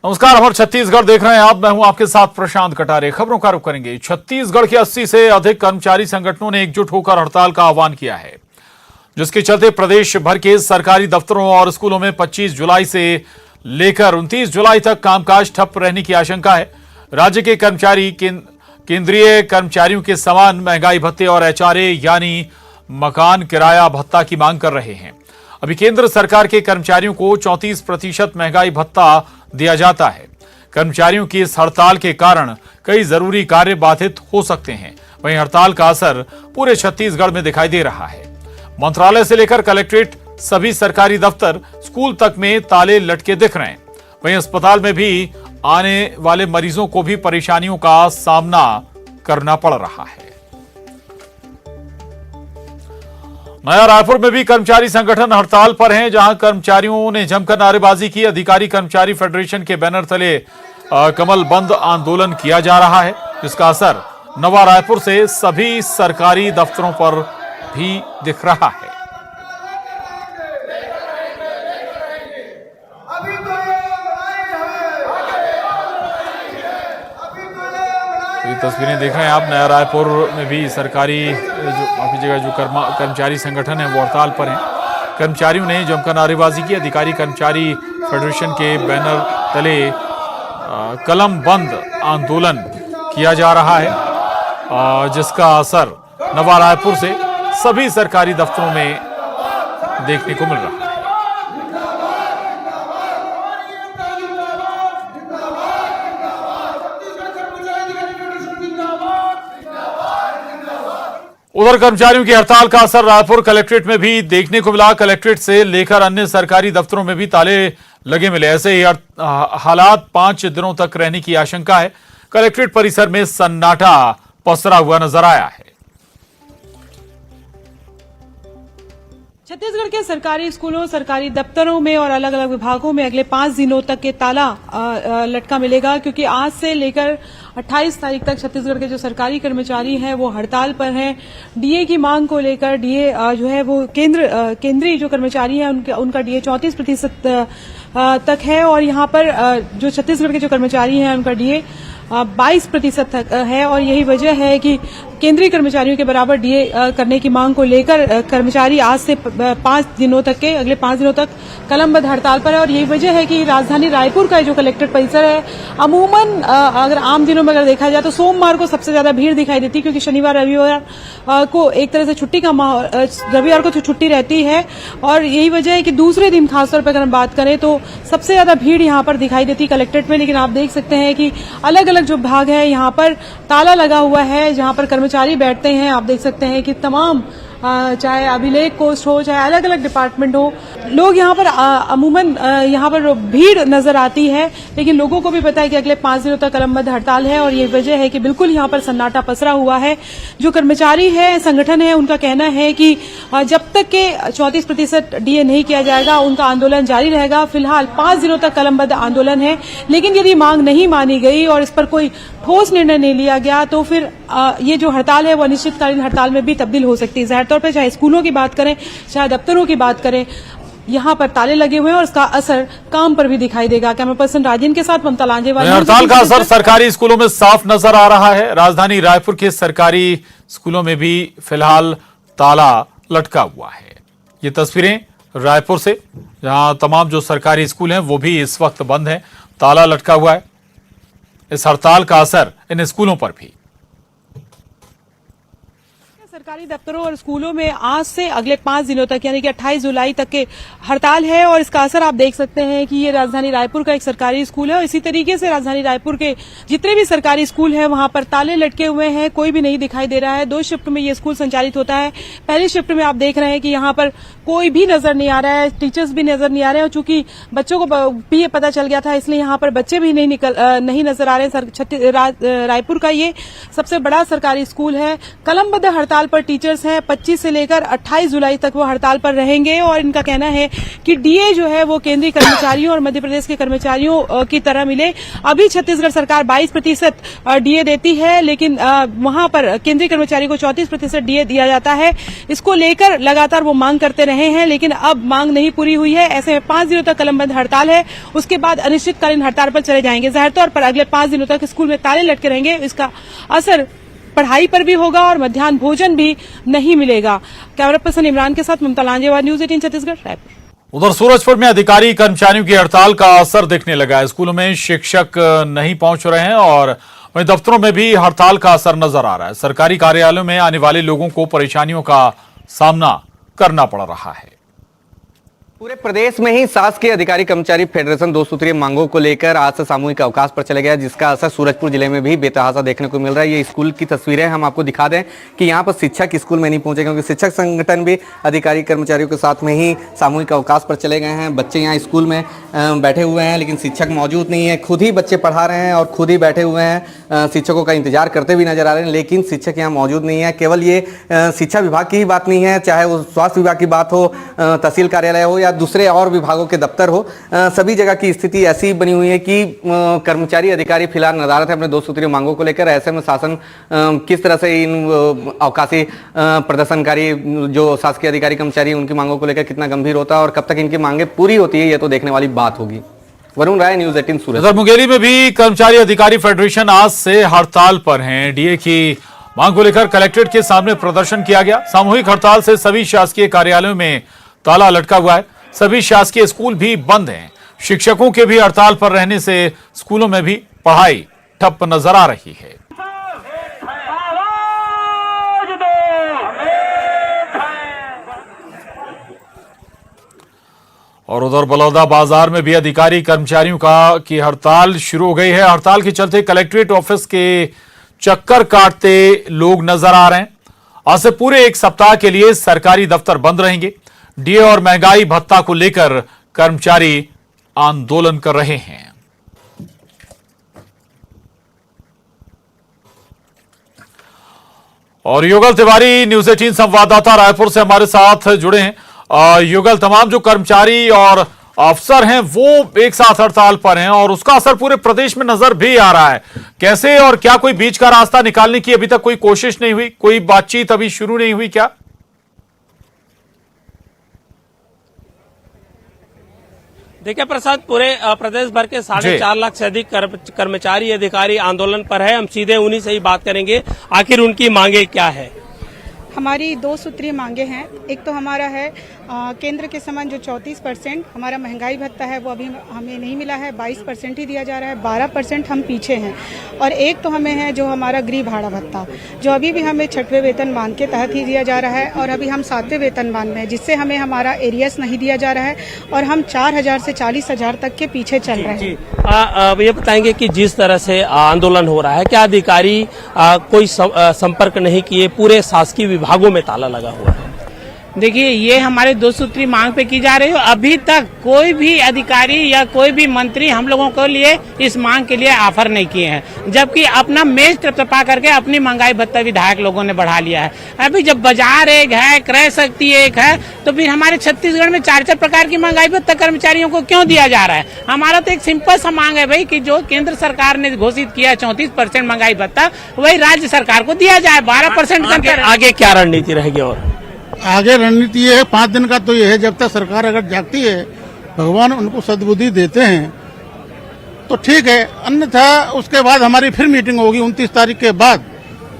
नमस्कार, हमारे छत्तीसगढ़ देख रहे हैं आप। मैं हूं आपके साथ प्रशांत कटारे। खबरों का रुख करेंगे। छत्तीसगढ़ के 80 से अधिक कर्मचारी संगठनों ने एकजुट होकर हड़ताल का आह्वान किया है, जिसके चलते प्रदेश भर के सरकारी दफ्तरों और स्कूलों में 25 जुलाई से लेकर 29 जुलाई तक कामकाज ठप रहने की आशंका है। राज्य के कर्मचारी केंद्रीय कर्मचारियों के समान महंगाई भत्ते और एचआरए यानी मकान किराया भत्ता की मांग कर रहे हैं। अभी केंद्र सरकार के कर्मचारियों को 34% महंगाई भत्ता दिया जाता है। कर्मचारियों की इस हड़ताल के कारण कई जरूरी कार्य बाधित हो सकते हैं। वहीं हड़ताल का असर पूरे छत्तीसगढ़ में दिखाई दे रहा है। मंत्रालय से लेकर कलेक्ट्रेट, सभी सरकारी दफ्तर, स्कूल तक में ताले लटके दिख रहे हैं। वहीं अस्पताल में भी आने वाले मरीजों को भी परेशानियों का सामना करना पड़ रहा है। नया रायपुर में भी कर्मचारी संगठन हड़ताल पर हैं, जहां कर्मचारियों ने जमकर नारेबाजी की। अधिकारी कर्मचारी फेडरेशन के बैनर तले कमल बंद आंदोलन किया जा रहा है, जिसका असर नवा रायपुर से सभी सरकारी दफ्तरों पर भी दिख रहा है। ये तस्वीरें देख रहे हैं आप। नया रायपुर में भी सरकारी काफी जगह जो कर्मचारी संगठन है वो हड़ताल पर हैं। कर्मचारियों ने जमकर नारेबाजी की। अधिकारी कर्मचारी फेडरेशन के बैनर तले कलम बंद आंदोलन किया जा रहा है, जिसका असर नवा रायपुर से सभी सरकारी दफ्तरों में देखने को मिल रहा है। उधर कर्मचारियों की हड़ताल का असर रायपुर कलेक्ट्रेट में भी देखने को मिला। कलेक्ट्रेट से लेकर अन्य सरकारी दफ्तरों में भी ताले लगे मिले। ऐसे ही हालात 5 दिनों तक रहने की आशंका है। कलेक्ट्रेट परिसर में सन्नाटा पसरा हुआ नजर आया है। छत्तीसगढ़ के सरकारी स्कूलों, सरकारी दफ्तरों में और अलग अलग विभागों में अगले 5 दिनों तक के ताला लटका मिलेगा, क्योंकि आज से लेकर 28 तारीख तक छत्तीसगढ़ के जो सरकारी कर्मचारी हैं वो हड़ताल पर हैं। डीए की मांग को लेकर डीए जो है वो केंद्रीय जो कर्मचारी हैं उनका डीए 34% तक है, और यहाँ पर जो छत्तीसगढ़ के जो कर्मचारी हैं उनका डीए 22% तक है। और यही वजह है कि केंद्रीय कर्मचारियों के बराबर डीए करने की मांग को लेकर कर्मचारी आज से 5 दिनों तक के अगले 5 दिनों तक कलमबद्ध हड़ताल पर है। और यही वजह है कि राजधानी रायपुर का जो कलेक्ट्रेट परिसर है, अमूमन अगर आम दिनों में अगर देखा जाए तो सोमवार को सबसे ज्यादा भीड़ दिखाई देती है, क्योंकि शनिवार रविवार को एक तरह से छुट्टी का रविवार को तो छुट्टी रहती है। और यही वजह है कि दूसरे दिन खासतौर पर अगर हम बात करें तो सबसे ज्यादा भीड़ यहाँ पर दिखाई देती है कलेक्ट्रेट में। लेकिन आप देख सकते हैं कि अलग अलग जो भाग है यहाँ पर ताला लगा हुआ है, जहाँ पर कर्मचारी बैठते हैं। आप देख सकते हैं कि तमाम चाहे अभिलेख कोष्ठ हो, चाहे अलग अलग डिपार्टमेंट हो, लोग यहाँ पर अमूमन यहाँ पर भीड़ नजर आती है। लेकिन लोगों को भी पता है कि अगले 5 दिनों तक कलमबद्ध हड़ताल है, और ये वजह है कि बिल्कुल यहाँ पर सन्नाटा पसरा हुआ है। जो कर्मचारी है, संगठन है, उनका कहना है कि जब तक के 34% डीए नहीं किया जाएगा उनका आंदोलन जारी रहेगा। फिलहाल 5 दिनों तक कलमबद्ध आंदोलन है, लेकिन यदि मांग नहीं मानी गई और इस पर कोई ठोस निर्णय नहीं लिया गया तो फिर ये जो हड़ताल है वो अनिश्चितकालीन हड़ताल में भी तब्दील हो सकती है। जाहिर तौर पर चाहे स्कूलों की बात करें, चाहे दफ्तरों की बात करें, यहाँ पर ताले लगे हुए हैं और इसका असर काम पर भी दिखाई देगा। कैमरा पर्सन राजेंद्र के साथ ममता लांजेवाला। हड़ताल का असर सरकारी स्कूलों में साफ नजर आ रहा है। राजधानी रायपुर के सरकारी स्कूलों में भी फिलहाल ताला लटका हुआ है। ये तस्वीरें रायपुर से, जहां तमाम जो सरकारी स्कूल हैं वो भी इस वक्त बंद हैं, ताला लटका हुआ है। इस हड़ताल का असर इन स्कूलों पर भी। सरकारी दफ्तरों और स्कूलों में आज से अगले 5 दिनों तक यानी कि 28 जुलाई तक के हड़ताल है, और इसका असर आप देख सकते हैं कि ये राजधानी रायपुर का एक सरकारी स्कूल है, और इसी तरीके से राजधानी रायपुर के जितने भी सरकारी स्कूल हैं वहां पर ताले लटके हुए हैं, कोई भी नहीं दिखाई दे रहा है। 2 शिफ्ट में ये स्कूल संचालित होता है। पहली शिफ्ट में आप देख रहे हैं कि यहाँ पर कोई भी नजर नहीं आ रहा है, टीचर्स भी नजर नहीं आ रहे हैं, और चूंकि बच्चों को भी ये पता चल गया था इसलिए यहाँ पर बच्चे भी नहीं नजर आ रहे हैं। रायपुर का ये सबसे बड़ा सरकारी स्कूल है। कलमबद्ध हड़ताल पर टीचर्स हैं 25 से लेकर 28 जुलाई तक वो हड़ताल पर रहेंगे और इनका कहना है कि डीए जो है वो केंद्रीय कर्मचारियों और मध्य प्रदेश के कर्मचारियों की तरह मिले। अभी छत्तीसगढ़ सरकार 22% डीए देती है, लेकिन वहां पर केंद्रीय कर्मचारी को 34% डीए दिया जाता है। इसको लेकर लगातार वो मांग करते रहे हैं, लेकिन अब मांग नहीं पूरी हुई है। ऐसे में 5 दिनों तक कलमबंद हड़ताल है, उसके बाद अनिश्चितकालीन हड़ताल पर चले जाएंगे। जाहिर तौर पर अगले 5 दिनों तक स्कूल में ताले लटके रहेंगे। इसका असर पढ़ाई पर भी होगा और मध्याह्न भोजन भी नहीं मिलेगा। कैमरा पर्सन इमरान के साथ ममता लांजेवार, न्यूज 18 छत्तीसगढ़, रायपुर। उधर सूरजपुर में अधिकारी कर्मचारियों की हड़ताल का असर दिखने लगा है। स्कूलों में शिक्षक नहीं पहुंच रहे हैं और वहीं दफ्तरों में भी हड़ताल का असर नजर आ रहा है। सरकारी कार्यालयों में आने वाले लोगों को परेशानियों का सामना करना पड़ रहा है। पूरे प्रदेश में ही शासकीय अधिकारी कर्मचारी फेडरेशन 2 सूत्रीय मांगों को लेकर आज से सामूहिक अवकाश पर चले गया, जिसका असर सूरजपुर जिले में भी बेतहासा देखने को मिल रहा है। ये स्कूल की तस्वीरें हम आपको दिखा दें कि यहाँ पर शिक्षक स्कूल में नहीं पहुंचे, क्योंकि शिक्षक संगठन भी अधिकारी कर्मचारियों के साथ में ही सामूहिक अवकाश पर चले गए हैं। बच्चे यहाँ स्कूल में बैठे हुए हैं, लेकिन शिक्षक मौजूद नहीं है। खुद ही बच्चे पढ़ा रहे हैं और खुद ही बैठे हुए हैं, शिक्षकों का इंतजार करते भी नजर आ रहे हैं, लेकिन शिक्षक यहाँ मौजूद नहीं है। केवल ये शिक्षा विभाग की ही बात नहीं है, चाहे वो स्वास्थ्य विभाग की बात हो, तहसील कार्यालय हो या दूसरे और विभागों के दफ्तर हो, सभी जगह की स्थिति ऐसी बनी हुई है कि कर्मचारी अधिकारी फिलहाल नदारत है अपने 2 सूत्रीय मांगों को लेकर। ऐसे में शासन किस तरह से इन अवकाशी प्रदर्शनकारी जो शासकीय अधिकारी कर्मचारी उनकी मांगों को लेकर कितना गंभीर होता है और कब तक इनकी मांगे पूरी होती है, ये तो देखने वाली बात होगी। वरुण राय, न्यूज 18 सूरत। मुंगेली में भी कर्मचारी अधिकारी फेडरेशन आज से हड़ताल पर हैं। डीए की मांग को लेकर कलेक्ट्रेट के सामने प्रदर्शन किया गया। सामूहिक हड़ताल से सभी शासकीय कार्यालयों में ताला लटका हुआ है। सभी शासकीय स्कूल भी बंद हैं। शिक्षकों के भी हड़ताल पर रहने से स्कूलों में भी पढ़ाई ठप नजर आ रही है। और उधर बलौदा बाजार में भी अधिकारी कर्मचारियों की हड़ताल शुरू हो गई है। हड़ताल के चलते कलेक्ट्रेट ऑफिस के चक्कर काटते लोग नजर आ रहे हैं। आज से पूरे 1 सप्ताह के लिए सरकारी दफ्तर बंद रहेंगे। डीए और महंगाई भत्ता को लेकर कर्मचारी आंदोलन कर रहे हैं। और युगल तिवारी, न्यूज 18 संवाददाता रायपुर से हमारे साथ जुड़े हैं। युगल, तमाम जो कर्मचारी और अफसर हैं वो एक साथ हड़ताल पर हैं और उसका असर पूरे प्रदेश में नजर भी आ रहा है। कैसे और क्या कोई बीच का रास्ता निकालने की अभी तक कोई कोशिश नहीं हुई, कोई बातचीत अभी शुरू नहीं हुई क्या? देखिए प्रसाद, पूरे प्रदेश भर के 4.5 लाख से अधिक कर्मचारी अधिकारी आंदोलन पर है। हम सीधे उन्हीं से ही बात करेंगे, आखिर उनकी मांगे क्या है। हमारी 2 सूत्रीय मांगे हैं। एक तो हमारा है केंद्र के समान जो 34% हमारा महंगाई भत्ता है वो अभी हमें नहीं मिला है, 22% ही दिया जा रहा है, 12% हम पीछे हैं। और एक तो हमें है जो हमारा गृह भाड़ा भत्ता, जो अभी भी हमें 6वें वेतनमान के तहत ही दिया जा रहा है और अभी हम 7वें वेतनमान में, जिससे हमें हमारा एरियस नहीं दिया जा रहा है और हम 4,000 से 40,000 तक के पीछे चल रहे हैं। ये बताएंगे कि जिस तरह से आंदोलन हो रहा है, क्या अधिकारी कोई संपर्क नहीं किए? पूरे शासकीय विभागों में ताला लगा हुआ है। देखिए, ये हमारे 2 सूत्री मांग पे की जा रही है। अभी तक कोई भी अधिकारी या कोई भी मंत्री हम लोगों को लिए इस मांग के लिए ऑफर नहीं किए हैं, जबकि अपना मेज टपटपा करके अपनी महंगाई भत्ता विधायक लोगों ने बढ़ा लिया है। अभी जब बाजार एक है, क्रय शक्ति एक है, तो फिर हमारे छत्तीसगढ़ में 4 प्रकार की महंगाई भत्ता कर्मचारियों को क्यों दिया जा रहा है? हमारा तो एक सिंपल सा मांग है भाई कि जो केंद्र सरकार ने घोषित किया 34% महंगाई भत्ता, वही राज्य सरकार को दिया जाए। 12% आगे क्या रणनीति रहेगी? और आगे रणनीति ये है, 5 दिन का तो ये है, जब तक सरकार अगर जागती है, भगवान उनको सद्बुद्धि देते हैं तो ठीक है, अन्यथा उसके बाद हमारी फिर मीटिंग होगी 29 तारीख के बाद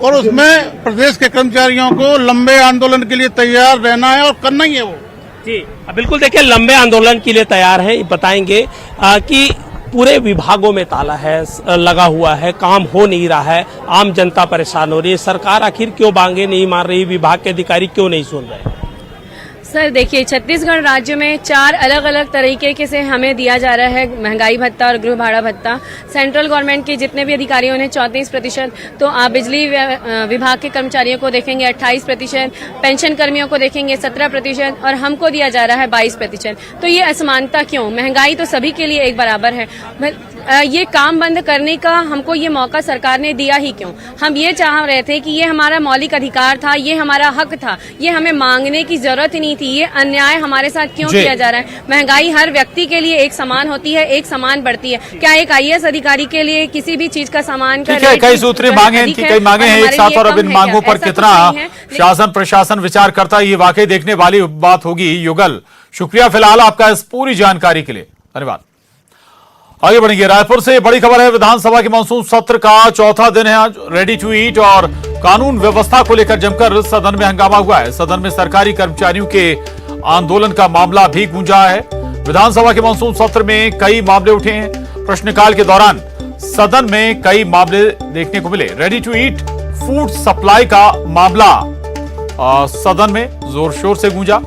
और उसमें प्रदेश के कर्मचारियों को लंबे आंदोलन के लिए तैयार रहना है और करना ही है वो। जी बिल्कुल, देखिए लंबे आंदोलन के लिए तैयार है। बताएंगे कि पूरे विभागों में ताला है लगा हुआ है, काम हो नहीं रहा है, आम जनता परेशान हो रही है। सरकार आखिर क्यों मांगे नहीं मार रही? विभाग के अधिकारी क्यों नहीं सुन रहे? सर देखिए, छत्तीसगढ़ राज्य में 4 अलग अलग तरीके से हमें दिया जा रहा है महंगाई भत्ता और गृह भाड़ा भत्ता। सेंट्रल गवर्नमेंट के जितने भी अधिकारियों ने 34%, तो आप बिजली विभाग के कर्मचारियों को देखेंगे 28%, पेंशन कर्मियों को देखेंगे 17% और हमको दिया जा रहा है 22%। तो ये असमानता क्यों? महंगाई तो सभी के लिए एक बराबर है। ये काम बंद करने का हमको ये मौका सरकार ने दिया ही क्यों? हम ये चाह रहे थे कि ये हमारा मौलिक अधिकार था, ये हमारा हक था, ये हमें मांगने की जरूरत ही नहीं थी। ये अन्याय हमारे साथ क्यों किया जा रहा है? महंगाई हर व्यक्ति के लिए एक समान होती है, एक समान बढ़ती है। क्या एक IAS अधिकारी के लिए किसी भी चीज का सामान का रेट कई सूत्री मांगे इनकी, कई मांगे हैं एक साथ, और अब इन मांगों पर कितना शासन प्रशासन विचार करता है, ये वाकई देखने वाली बात होगी। युगल, शुक्रिया फिलहाल आपका इस पूरी जानकारी के लिए, धन्यवाद। आगे बढ़ेंगे। रायपुर से बड़ी खबर है, विधानसभा के मानसून सत्र का चौथा दिन है आज। रेडी टू ईट और कानून व्यवस्था को लेकर जमकर सदन में हंगामा हुआ है। सदन में सरकारी कर्मचारियों के आंदोलन का मामला भी गूंजा है। विधानसभा के मानसून सत्र में कई मामले उठे हैं। प्रश्नकाल के दौरान सदन में कई मामले देखने को मिले। Ready to eat food supply का मामला सदन में जोर शोर से गूंजा।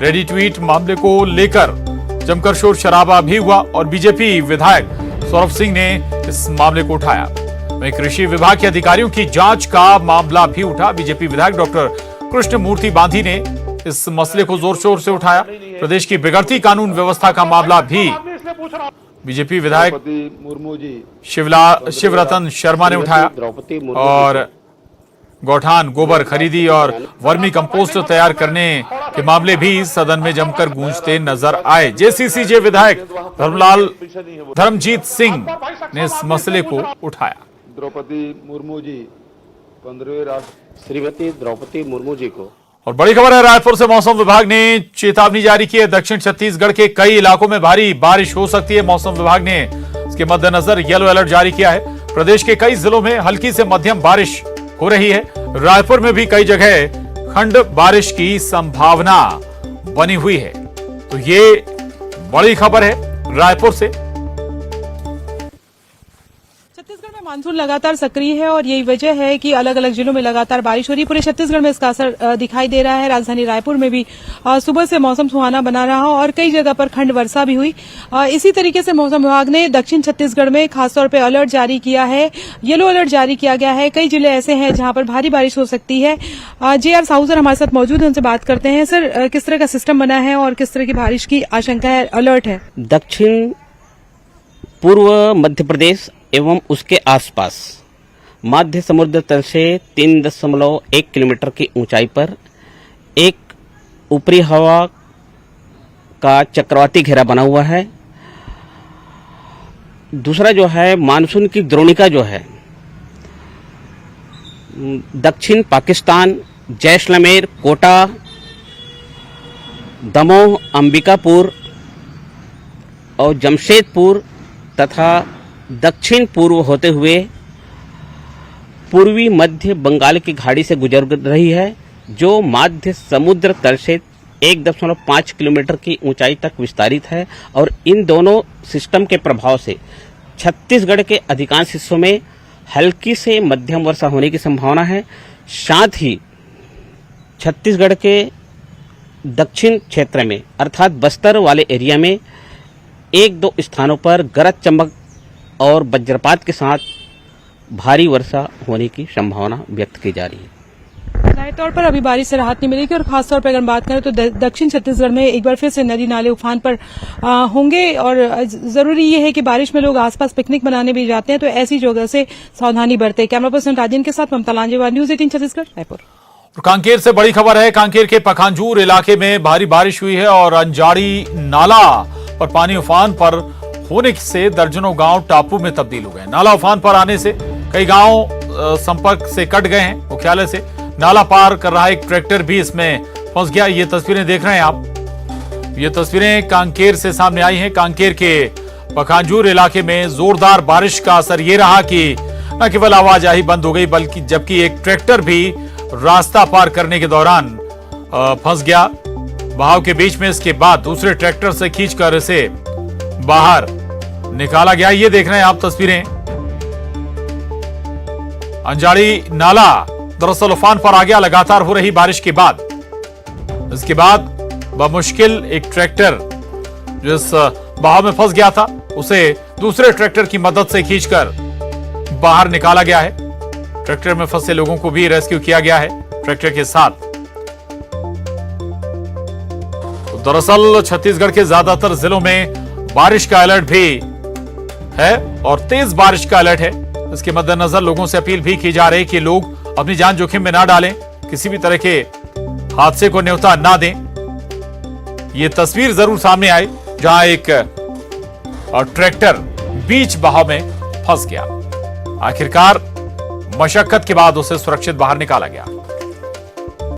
रेडी टू ईट मामले को लेकर जमकर शोर शराबा भी हुआ और बीजेपी विधायक सौरभ सिंह ने इस मामले को उठाया। वहीं कृषि विभाग के अधिकारियों की जांच का मामला भी उठा। बीजेपी विधायक डॉक्टर कृष्ण मूर्ति बांधी ने इस मसले को जोर शोर से उठाया। प्रदेश की बिगड़ती कानून व्यवस्था का मामला भी बीजेपी विधायक शिवरतन शर्मा ने उठाया और गौठान गोबर खरीदी और वर्मी कंपोस्ट तैयार करने के मामले भी सदन में जमकर गूंजते नजर आए। JCCJ विधायक धर्मजीत सिंह ने इस मसले को उठाया। द्रौपदी मुर्मू जी 15वें राष्ट्र श्रीमती द्रौपदी मुर्मू जी को। और बड़ी खबर है, रायपुर से मौसम विभाग ने चेतावनी जारी की है। दक्षिण छत्तीसगढ़ के कई इलाकों में भारी बारिश हो सकती है। मौसम विभाग ने इसके मद्देनजर येलो अलर्ट जारी किया है। प्रदेश के कई जिलों में हल्की से मध्यम बारिश हो रही है। रायपुर में भी कई जगह खंड बारिश की संभावना बनी हुई है। तो ये बड़ी खबर है रायपुर से। छत्तीसगढ़ में मानसून लगातार सक्रिय है और यही वजह है कि अलग अलग जिलों में लगातार बारिश हो रही है। पूरे छत्तीसगढ़ में इसका असर दिखाई दे रहा है। राजधानी रायपुर में भी सुबह से मौसम सुहाना बना रहा और कई जगह पर खंड वर्षा भी हुई। इसी तरीके से मौसम विभाग ने दक्षिण छत्तीसगढ़ में खासतौर पर अलर्ट जारी किया है, येलो अलर्ट जारी किया गया है। कई जिले ऐसे हैं जहां पर भारी बारिश हो सकती है। JR साहू सर हमारे साथ मौजूद है, उनसे बात करते हैं। सर, किस तरह का सिस्टम बना है और किस तरह की बारिश की आशंका है, अलर्ट है? दक्षिण पूर्व मध्य प्रदेश एवं उसके आसपास मध्य समुद्र तल से 3.1 किलोमीटर की ऊंचाई पर एक ऊपरी हवा का चक्रवाती घेरा बना हुआ है। दूसरा जो है, मानसून की द्रोणिका जो है दक्षिण पाकिस्तान, जैसलमेर, कोटा, दमोह, अंबिकापुर और जमशेदपुर तथा दक्षिण पूर्व होते हुए पूर्वी मध्य बंगाल की खाड़ी से गुजर रही है, जो मध्य समुद्र तल से 1.5 किलोमीटर की ऊंचाई तक विस्तारित है। और इन दोनों सिस्टम के प्रभाव से छत्तीसगढ़ के अधिकांश हिस्सों में हल्की से मध्यम वर्षा होने की संभावना है। साथ ही छत्तीसगढ़ के दक्षिण क्षेत्र में अर्थात बस्तर वाले एरिया में 1-2 स्थानों पर गरज चमक और वज्रपात के साथ भारी वर्षा होने की संभावना व्यक्त की जा रही है। जाहिर तौर पर अभी बारिश से राहत नहीं मिलेगी और खासतौर पर अगर बात करें तो दक्षिण छत्तीसगढ़ में एक बार फिर से नदी नाले उफान पर होंगे और जरूरी ये है कि बारिश में लोग आसपास पिकनिक मनाने भी जाते हैं, तो ऐसी जगह से सावधानी बरतें। कैमरा पर्सन राजेंद्र के साथ ममता लांजेवार, न्यूज 18 छत्तीसगढ़, रायपुर। कांकेर से बड़ी खबर है, कांकेर के पखांजूर इलाके में भारी बारिश हुई है और अंजाड़ी नाला पर पानी उफान पर होने से दर्जनों गांव टापू में तब्दील हो गए। नाला उफान पर आने से कई गांव संपर्क से कट गए हैं। मुख्यालय से नाला पार कर रहा एक ट्रैक्टर भी इसमें फंस गया। ये तस्वीरें देख रहे हैं आप। ये तस्वीरें कांकेर से सामने आई हैं। कांकेर के पखांजूर इलाके में जोरदार बारिश का असर ये रहा कि न केवल आवाजाही बंद हो गई बल्कि जबकि एक ट्रैक्टर भी रास्ता पार करने के दौरान फंस गया बहाव के बीच में। इसके बाद दूसरे ट्रैक्टर से खींचकर इसे बाहर निकाला गया। ये देख रहे हैं आप तस्वीरें। अंजाड़ी नाला दरअसल उफान पर आ गया लगातार हो रही बारिश के बाद। इसके बाद बमुश्किल एक ट्रैक्टर जो इस बहाव में फंस गया था उसे दूसरे ट्रैक्टर की मदद से खींचकर बाहर निकाला गया है। ट्रैक्टर में फंसे लोगों को भी रेस्क्यू किया गया है ट्रैक्टर के साथ। तो दरअसल छत्तीसगढ़ के ज्यादातर जिलों में बारिश का अलर्ट भी है और तेज बारिश का अलर्ट है। इसके मद्देनजर लोगों से अपील भी की जा रही है कि लोग अपनी जान जोखिम में ना डालें, किसी भी तरह के हादसे को न्योता ना दें। ये तस्वीर जरूर सामने आई जहां एक ट्रैक्टर बीच बहाव में फंस गया। आखिरकार मशक्कत के बाद उसे सुरक्षित बाहर निकाला गया।